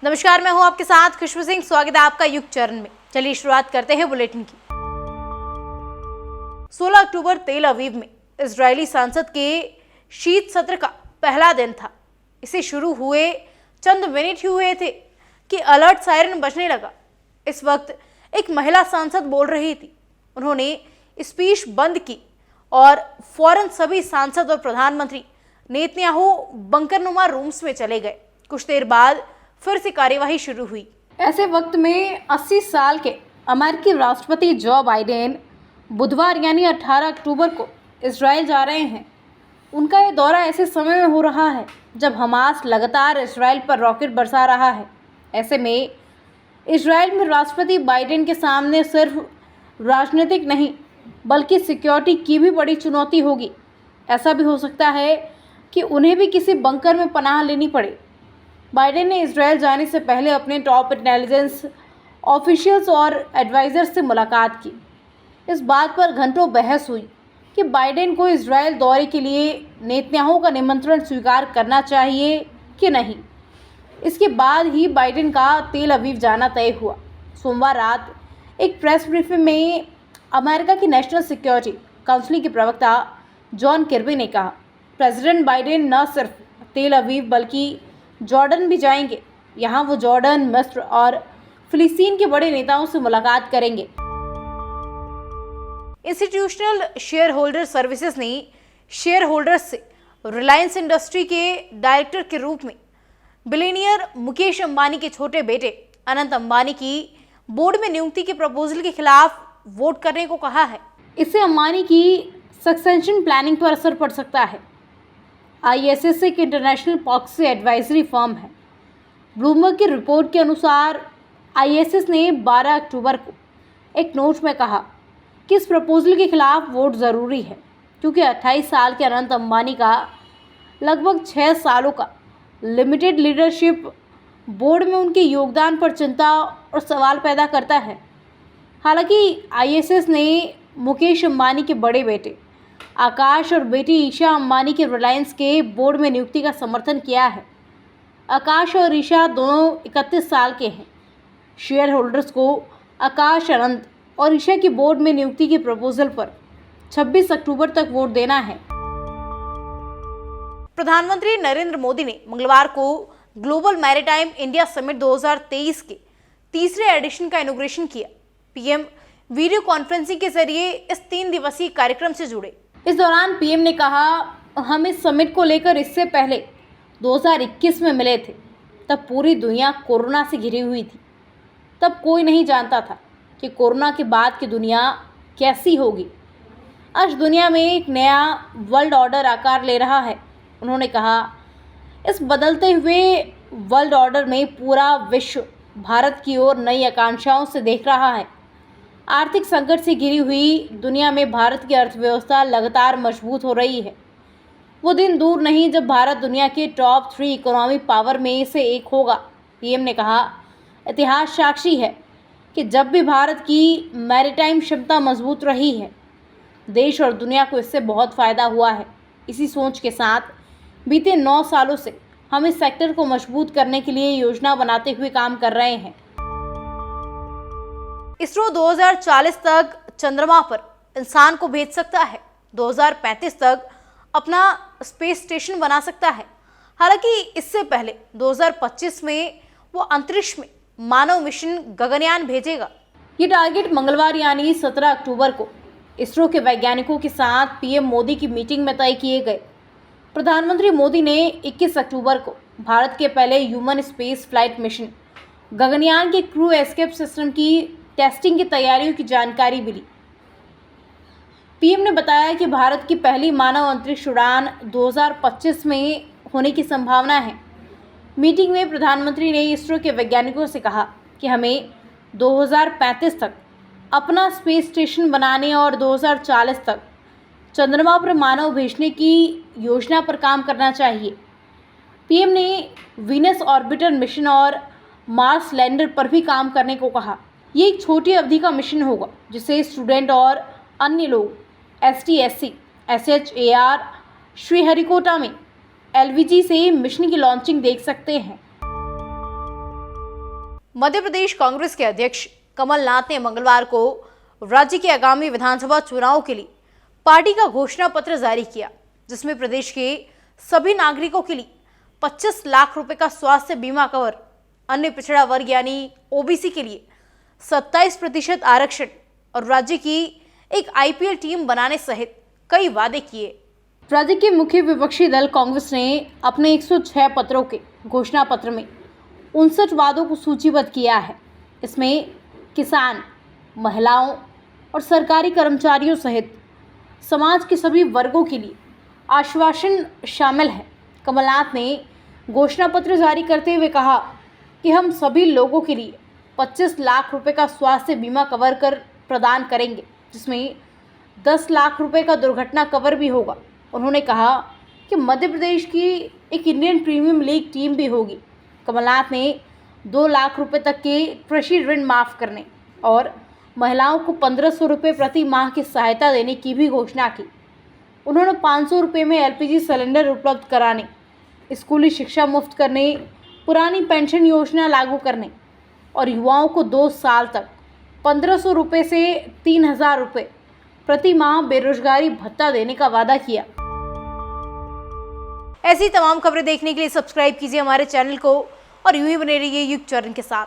नमस्कार, मैं हूं आपके साथ खुशबू सिंह। स्वागत है आपका युग चरण में। चलिए शुरुआत करते हैं बुलेटिन की। 16 अक्टूबर तेल अवीव में इजरायली संसद के शीत सत्र का पहला दिन था। इसे शुरू हुए चंद मिनट ही हुए थे कि अलर्ट सायरन बजने लगा। इस वक्त एक महिला सांसद बोल रही थी। उन्होंने स्पीच बंद की और फौरन सभी सांसद और प्रधानमंत्री नेतन्याहू बंकरनुमा रूम्स में चले गए। कुछ देर बाद फिर से कार्यवाही शुरू हुई। ऐसे वक्त में 80 साल के अमेरिकी राष्ट्रपति जो बाइडेन बुधवार यानी 18 अक्टूबर को इजराइल जा रहे हैं। उनका ये दौरा ऐसे समय में हो रहा है जब हमास लगातार इजराइल पर रॉकेट बरसा रहा है। ऐसे में इजराइल में राष्ट्रपति बाइडेन के सामने सिर्फ राजनीतिक नहीं बल्कि सिक्योरिटी की भी बड़ी चुनौती होगी। ऐसा भी हो सकता है कि उन्हें भी किसी बंकर में पनाह लेनी पड़े। बाइडेन ने इजराइल जाने से पहले अपने टॉप इंटेलिजेंस ऑफिशियल्स और एडवाइजर्स से मुलाकात की। इस बात पर घंटों बहस हुई कि बाइडेन को इजराइल दौरे के लिए नेतन्याहू का निमंत्रण स्वीकार करना चाहिए कि नहीं। इसके बाद ही बाइडेन का तेल अवीव जाना तय हुआ। सोमवार रात एक प्रेस ब्रीफिंग में अमेरिका की नेशनल सिक्योरिटी काउंसिल के प्रवक्ता जॉन किर्बी ने कहा, प्रेसिडेंट बाइडेन न सिर्फ तेल अवीव बल्कि जॉर्डन भी जाएंगे। यहाँ वो जॉर्डन, मिस्र और फिलिस्तीन के बड़े नेताओं से मुलाकात करेंगे। इंस्टीट्यूशनल शेयर होल्डर सर्विसेज ने शेयर होल्डर्स से रिलायंस इंडस्ट्री के डायरेक्टर के रूप में बिलियनियर मुकेश अंबानी के छोटे बेटे अनंत अंबानी की बोर्ड में नियुक्ति के प्रपोजल के खिलाफ वोट करने को कहा है। इससे अंबानी की सक्सेशन प्लानिंग पर असर पड़ सकता है। ISS एक इंटरनेशनल पॉक्सी एडवाइजरी फर्म है। ब्लूमबर्ग की रिपोर्ट के अनुसार ISS ने 12 अक्टूबर को एक नोट में कहा कि इस प्रपोजल के खिलाफ वोट ज़रूरी है क्योंकि 28 साल के अनंत अंबानी का लगभग 6 सालों का लिमिटेड लीडरशिप बोर्ड में उनके योगदान पर चिंता और सवाल पैदा करता है। हालांकि ISS ने मुकेश अंबानी के बड़े बेटे आकाश और बेटी ईशा अंबानी के रिलायंस के बोर्ड में नियुक्ति का समर्थन किया है। आकाश और ईशा दोनों 31 साल के हैं। शेयर होल्डर्स को आकाश, अनंत और ईशा की बोर्ड में नियुक्ति के प्रपोजल पर 26 अक्टूबर तक वोट देना है। प्रधानमंत्री नरेंद्र मोदी ने मंगलवार को ग्लोबल मैरीटाइम इंडिया समिट 2023 के तीसरे एडिशन का इनॉग्रेशन किया। पीएम वीडियो कॉन्फ्रेंसिंग के जरिए इस 3 दिवसीय कार्यक्रम से जुड़े। इस दौरान पीएम ने कहा, हम इस समिट को लेकर इससे पहले 2021 में मिले थे। तब पूरी दुनिया कोरोना से घिरी हुई थी। तब कोई नहीं जानता था कि कोरोना के बाद की दुनिया कैसी होगी। आज दुनिया में एक नया वर्ल्ड ऑर्डर आकार ले रहा है। उन्होंने कहा, इस बदलते हुए वर्ल्ड ऑर्डर में पूरा विश्व भारत की ओर नई आकांक्षाओं से देख रहा है। आर्थिक संकट से घिरी हुई दुनिया में भारत की अर्थव्यवस्था लगातार मजबूत हो रही है। वो दिन दूर नहीं जब भारत दुनिया के टॉप 3 इकोनॉमिक पावर में से एक होगा। पीएम ने कहा, इतिहास साक्षी है कि जब भी भारत की मैरीटाइम क्षमता मजबूत रही है, देश और दुनिया को इससे बहुत फ़ायदा हुआ है। इसी सोच के साथ बीते 9 सालों से हम इस सेक्टर को मजबूत करने के लिए योजना बनाते हुए काम कर रहे हैं। इसरो 2040 तक चंद्रमा पर इंसान को भेज सकता है। 2035 तक अपना स्पेस स्टेशन बना सकता है। हालांकि इससे पहले 2025 में वो अंतरिक्ष में मानव मिशन गगनयान भेजेगा। ये टारगेट मंगलवार यानी 17 अक्टूबर को इसरो के वैज्ञानिकों के साथ पीएम मोदी की मीटिंग में तय किए गए। प्रधानमंत्री मोदी ने 21 अक्टूबर को भारत के पहले human space flight mission Gaganyaan के क्रू एस्केप सिस्टम की टेस्टिंग की तैयारियों की जानकारी मिली। पीएम ने बताया कि भारत की पहली मानव अंतरिक्ष उड़ान 2025 में होने की संभावना है। मीटिंग में प्रधानमंत्री ने इसरो के वैज्ञानिकों से कहा कि हमें 2035 तक अपना स्पेस स्टेशन बनाने और 2040 तक चंद्रमा पर मानव भेजने की योजना पर काम करना चाहिए। पीएम ने वीनस ऑर्बिटर मिशन और मार्स लैंडर पर भी काम करने को कहा। ये एक छोटी अवधि का मिशन होगा जिसे स्टूडेंट और अन्य लोग ST-SC, SHAR श्रीहरिकोटा में LVG से मिशन की लॉन्चिंग देख सकते हैं। मध्य प्रदेश कांग्रेस के अध्यक्ष कमलनाथ ने मंगलवार को राज्य के आगामी विधानसभा चुनाव के लिए पार्टी का घोषणा पत्र जारी किया, जिसमें प्रदेश के सभी नागरिकों के लिए 25 लाख रुपए का स्वास्थ्य बीमा कवर, अन्य पिछड़ा वर्ग यानी ओबीसी के लिए 27% आरक्षण और राज्य की एक आईपीएल टीम बनाने सहित कई वादे किए। राज्य के मुख्य विपक्षी दल कांग्रेस ने अपने 106 पत्रों के घोषणा पत्र में 59 वादों को सूचीबद्ध किया है। इसमें किसान, महिलाओं और सरकारी कर्मचारियों सहित समाज के सभी वर्गों के लिए आश्वासन शामिल है। कमलनाथ ने घोषणा पत्र जारी करते हुए कहा कि हम सभी लोगों के लिए 25 लाख रुपए का स्वास्थ्य बीमा कवर कर प्रदान करेंगे, जिसमें 10 लाख रुपए का दुर्घटना कवर भी होगा। उन्होंने कहा कि मध्य प्रदेश की एक इंडियन प्रीमियम लीग टीम भी होगी। कमलनाथ ने 2 लाख रुपए तक के कृषि ऋण माफ़ करने और महिलाओं को 1500 रुपये प्रति माह की सहायता देने की भी घोषणा की। उन्होंने 500 रुपये में एलपीजी सिलेंडर उपलब्ध कराने, स्कूली शिक्षा मुफ्त करने, पुरानी पेंशन योजना लागू करने और युवाओं को 2 साल तक 1500 रुपये से 3000 रुपये प्रति माह बेरोजगारी भत्ता देने का वादा किया। ऐसी तमाम खबरें देखने के लिए सब्सक्राइब कीजिए हमारे चैनल को और यूं ही बने रहिए युग चरण के साथ।